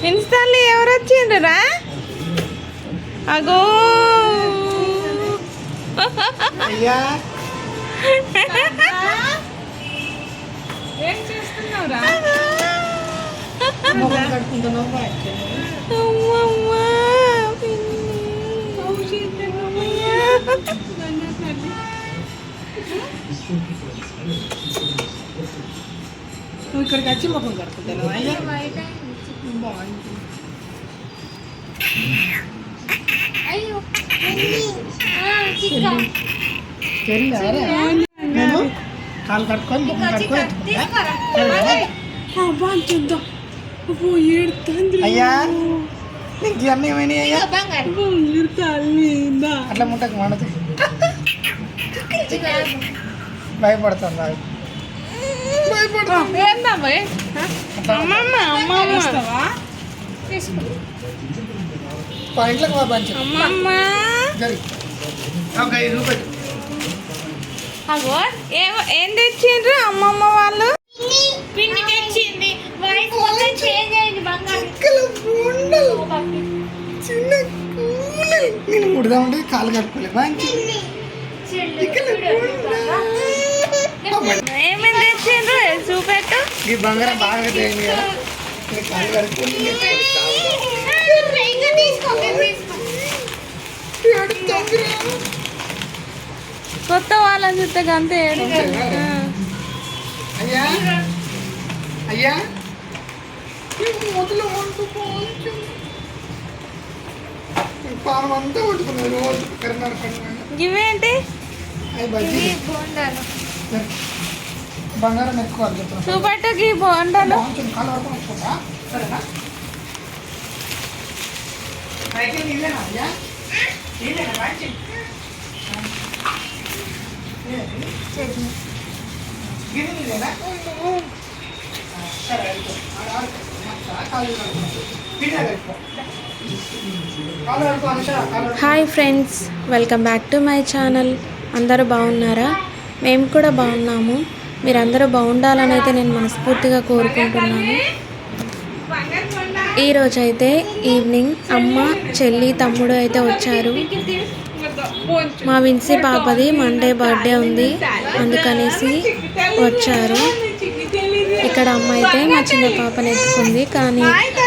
ఇన్స్టాల్లో ఎవరు వచ్చిండ్రురా? అగో ఏం చేస్తున్నావురా? నువ్వు ఇక్కడికి వచ్చి ముఖం కడుపుతాను. కాలు కట్టుకొని ముఖం కట్టుకొని అయ్యా నీకు అన్నీ ఏమైనాయి అయ్యా? అట్లా ముట్టకు మనది భయపడతాను. ఇంట్లోకి పంచు ఏం తెచ్చిండ్రు అమ్మమ్మ వాళ్ళు? పిండి తెచ్చింది. నేను ముడదా ఉంటే కాలు కట్టుకోలేదు. ఏమేమి తెచ్చిండ్రు చూపెట్టు. ఈ బంగారం బాగా తేండి కదా, కాలు కట్టుకోండి. కొత్త వాళ్ళని చూస్తే అంతే. అయ్యా అయ్యా మొదలు పానం అంతా కొట్టుకున్నారు రోజు కరీంనగర్ పండుగ. ఇవేంటి? అవి బజ్జీ బంగారం ఎక్కువ చెప్తాను. చూపెట్టకి బోండాలు కాలు వరకు వస్తుందా? సరేనా? అయితే నీదేనా అయ్యా? నీదేనా బాగా గిరి నీదేనా? సరే hi friends, welcome back to my channel. అందరూ బాగున్నారా? మేము కూడా బాగున్నాము. మీరందరూ బాగుండాలని అయితే నేను మనస్ఫూర్తిగా కోరుకుంటున్నాను. ఈరోజైతే ఈవినింగ్ అమ్మ, చెల్లి, తమ్ముడు అయితే వచ్చారు. మా విన్సీ పాపది మండే బర్త్డే ఉంది, అందుకనేసి వచ్చారు. ఇక్కడ అమ్మ అయితే మా చిన్న పాపను ఎత్తుకుంది, కానీ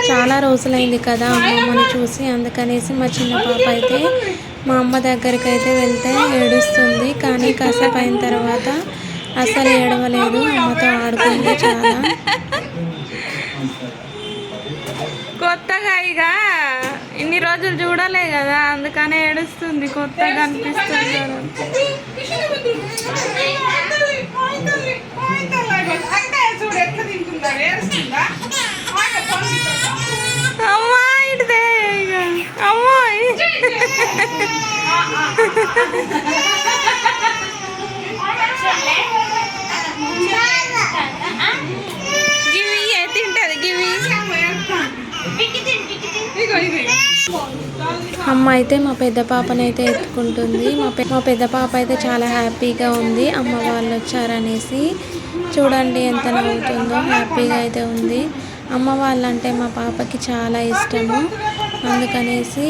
చాలా రోజులైంది కదా అమ్మమ్మని చూసి, అందుకనేసి మా చిన్న పాప అయితే మా అమ్మ దగ్గరికి అయితే వెళ్తే ఏడుస్తుంది. కానీ కాసేపు అయిన తర్వాత అసలు ఏడవలేదు, అమ్మతో ఆడుకుంది చాలా. కొత్తగా ఇక ఇన్ని రోజులు చూడలే కదా, అందుకనే ఏడుస్తుంది. కొత్తగా అనిపిస్తుంది. అమ్మా ఇటుదే ఇక అమ్మాయి గివి తింటది. గివి అమ్మ అయితే మా పెద్ద పాపనైతే ఎత్తుకుంటుంది. మా పెద్ద పాప అయితే చాలా హ్యాపీగా ఉంది అమ్మ వాళ్ళు వచ్చారనేసి. చూడండి ఎంత నవ్వుతుందో, హ్యాపీగా అయితే ఉంది. అమ్మ వాళ్ళంటే మా పాపకి చాలా ఇష్టము, అందుకనేసి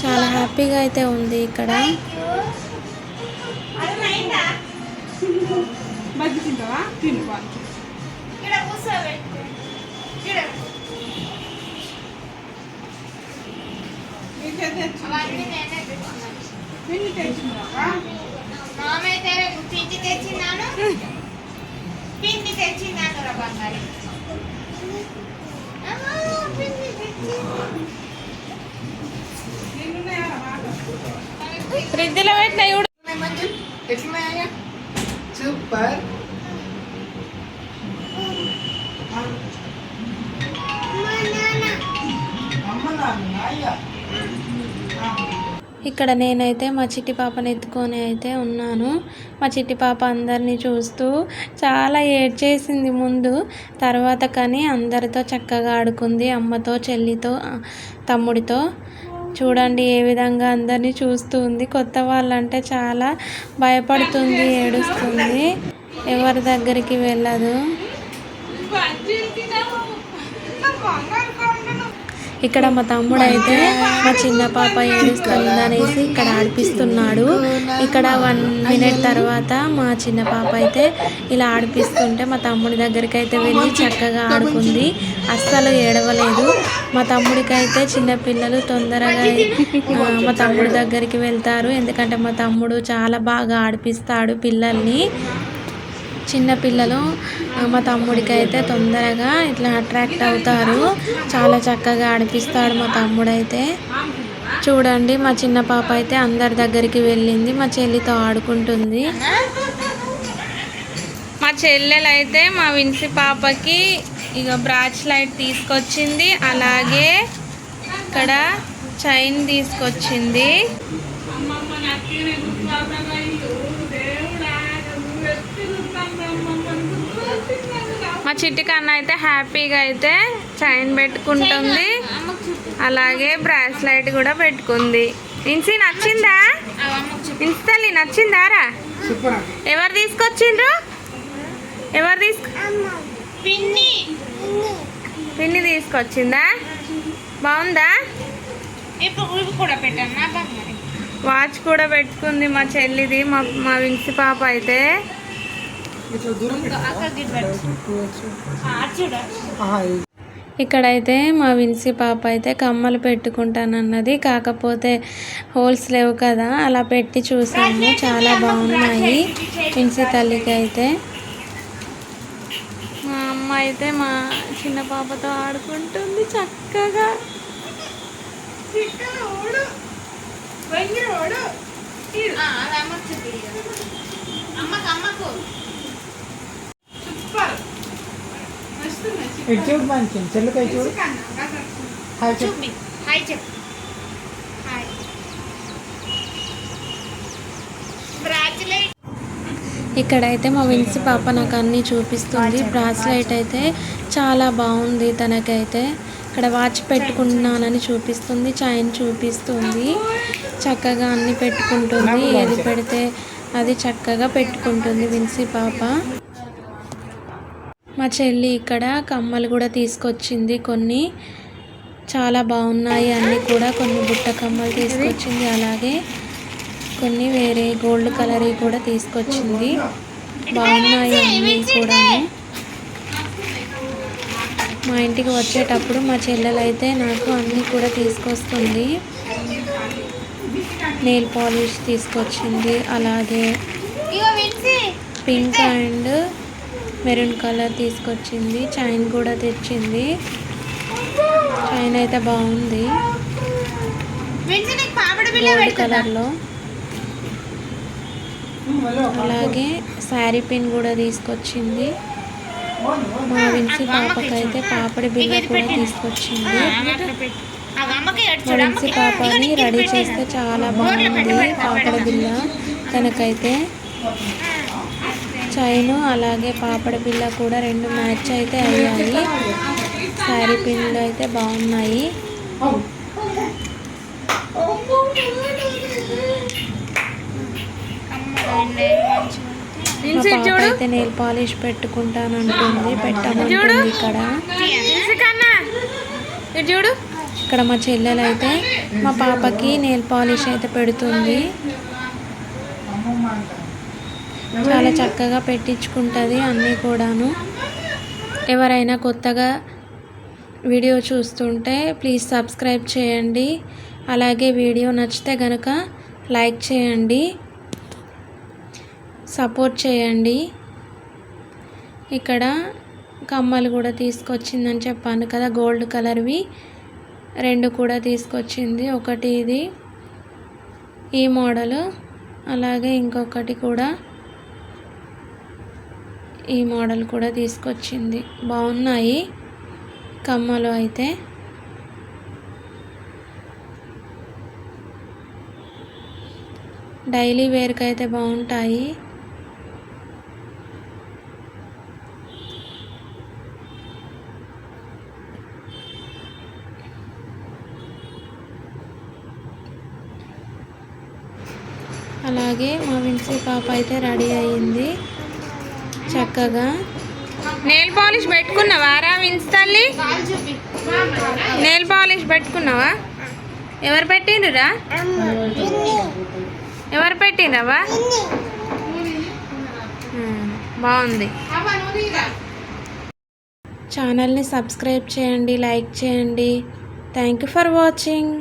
చాలా హ్యాపీగా అయితే ఉంది ఇక్కడ. పిండి తెచ్చినాను రా బంగారు. ఫ్రిడ్జ్లో పెట్టినాయి ఎట్లున్నాయా? సూపర్. ఇక్కడ నేనైతే మా చిట్టి పాపని ఎత్తుకొని అయితే ఉన్నాను. మా చిట్టి పాప అందరినీ చూస్తూ చాలా ఏడ్చేసింది ముందు, తర్వాత కానీ అందరితో చక్కగా ఆడుకుంది, అమ్మతో, చెల్లితో, తమ్ముడితో. చూడండి ఏ విధంగా అందరినీ చూస్తూ ఉంది. కొత్త వాళ్ళంటే చాలా భయపడుతుంది, ఏడుస్తుంది, ఎవరి దగ్గరికి వెళ్ళదు. ఇక్కడ మా తమ్ముడు అయితే మా చిన్న పాప ఏడుస్తుందనేసి ఇక్కడ ఆడిపిస్తున్నాడు. ఇక్కడ 1 మినిట్ తర్వాత మా చిన్న పాప అయితే ఇలా ఆడిపిస్తుంటే మా తమ్ముడి దగ్గరికి అయితే వెళ్ళి చక్కగా ఆడుకుంది. అస్సలు ఏడవలేదు. మా తమ్ముడికి అయితే చిన్నపిల్లలు తొందరగా మా తమ్ముడి దగ్గరికి వెళ్తారు. ఎందుకంటే మా తమ్ముడు చాలా బాగా ఆడిపిస్తాడు పిల్లల్ని. చిన్నపిల్లలు మా తమ్ముడికి అయితే తొందరగా ఇట్లా అట్రాక్ట్ అవుతారు. చాలా చక్కగా ఆడిపిస్తాడు మా తమ్ముడైతే. చూడండి మా చిన్న పాప అయితే అందరి దగ్గరికి వెళ్ళింది. మా చెల్లితో ఆడుకుంటుంది. మా చెల్లెలు అయితే మా విన్సి పాపకి ఇక బ్రాస్లైట్ తీసుకొచ్చింది. అలాగే ఇక్కడ చైన్ తీసుకొచ్చింది. మా చిట్టి కన్నా అయితే హ్యాపీగా అయితే చైన్ పెట్టుకుంటుంది. అలాగే బ్రాస్లైట్ కూడా పెట్టుకుంది. ఇన్సి నచ్చిందా? ఇన్స్టల్లి నచ్చిందారా? ఎవరు తీసుకొచ్చిండ్రు? పిన్ని తీసుకొచ్చిందా? బాగుందా? వాచ్ కూడా పెట్టుకుంది మా చెల్లిది. మా విన్సి పాప అయితే ఇక్కడైతే మా విన్సి పాప అయితే కమ్మలు పెట్టుకుంటానన్నది. కాకపోతే హోల్స్ లేవు కదా, అలా పెట్టి చూసాము. చాలా బాగున్నాయి విన్సి తల్లికి అయితే. మా అమ్మ అయితే మా చిన్న పాపతో ఆడుకుంటుంది చక్కగా. చూడు మంచి చెల్లికై చూడు. ఇక్కడైతే మా విన్సి పాప నాకు అన్నీ చూపిస్తుంది. బ్రాస్లైట్ అయితే చాలా బాగుంది తనకైతే. ఇక్కడ వాచ్ పెట్టుకున్నానని చూపిస్తుంది. చైన్ చూపిస్తుంది. చక్కగా అన్నీ పెట్టుకుంటుంది. ఏది పెడితే అది చక్కగా పెట్టుకుంటుంది విన్సి పాప. మా చెల్లి ఇక్కడ కమ్మలు కూడా తీసుకొచ్చింది. కొన్ని చాలా బాగున్నాయి అన్నీ కూడా. కొన్ని బుట్ట కమ్మలు తీసుకొచ్చింది. అలాగే కొన్ని వేరే గోల్డ్ కలర్ కూడా తీసుకొచ్చింది. బాగున్నాయి అన్నీ కూడా. మా ఇంటికి వచ్చేటప్పుడు మా చెల్లెలు అయితే నాకు అన్నీ కూడా తీసుకొస్తుంది. నెయిల్ పాలిష్ తీసుకొచ్చింది. అలాగే పింక్ అండ్ మెరూన్ కలర్ తీసుకొచ్చింది. చైన్ కూడా తెచ్చింది. చైన్ అయితే బాగుంది గోల్డ్ కలర్లో. అలాగే శారీ పిన్ కూడా తీసుకొచ్చింది. మా విన్సి పాపకైతే పాపడి బిల్ల కూడా తీసుకొచ్చింది. మా విన్సి పాపని రెడీ చేస్తే చాలా బాగుంది పాపడి బిల్ల. తనకైతే చైను అలాగే పాపడి బిల్ల కూడా 2 మ్యాచ్ అయితే అయ్యాయి. శారీ పిన్లు అయితే బాగున్నాయి. మా పాప అయితే నెయిల్ పాలిష్ పెట్టుకుంటానంటుంది. పెట్టమంటుంది ఇక్కడ. ఇక్కడ మా చెల్లెలు అయితే మా పాపకి నెయిల్ పాలిష్ అయితే పెడుతుంది. చాలా చక్కగా పెట్టించుకుంటుంది అన్నీ కూడాను. ఎవరైనా కొత్తగా వీడియో చూస్తుంటే ప్లీజ్ సబ్స్క్రైబ్ చేయండి. అలాగే వీడియో నచ్చితే కనుక లైక్ చేయండి, సపోర్ట్ చేయండి. ఇక్కడ కమ్మలు కూడా తీసుకొచ్చిందని చెప్పాను కదా, గోల్డ్ కలర్వి 2 కూడా తీసుకొచ్చింది. ఒకటి ఇది ఈ మోడలు, అలాగే ఇంకొకటి కూడా ఈ మోడల్ కూడా తీసుకొచ్చింది. బాగున్నాయి కమ్మలు అయితే. డైలీ వేర్కి అయితే బాగుంటాయి. అలాగే మా విన్సి పాప అయితే రెడీ అయ్యింది చక్కగా. నెయిల్ పాలిష్ పెట్టుకున్నావా రా విన్స్ తల్లి? నెయిల్ పాలిష్ పెట్టుకున్నావా? ఎవరు పెట్టిండ్రురా? ఎవరు పెట్టిండ్రవా? బాగుంది. ఛానల్ని సబ్స్క్రైబ్ చేయండి, లైక్ చేయండి. Thank you for watching.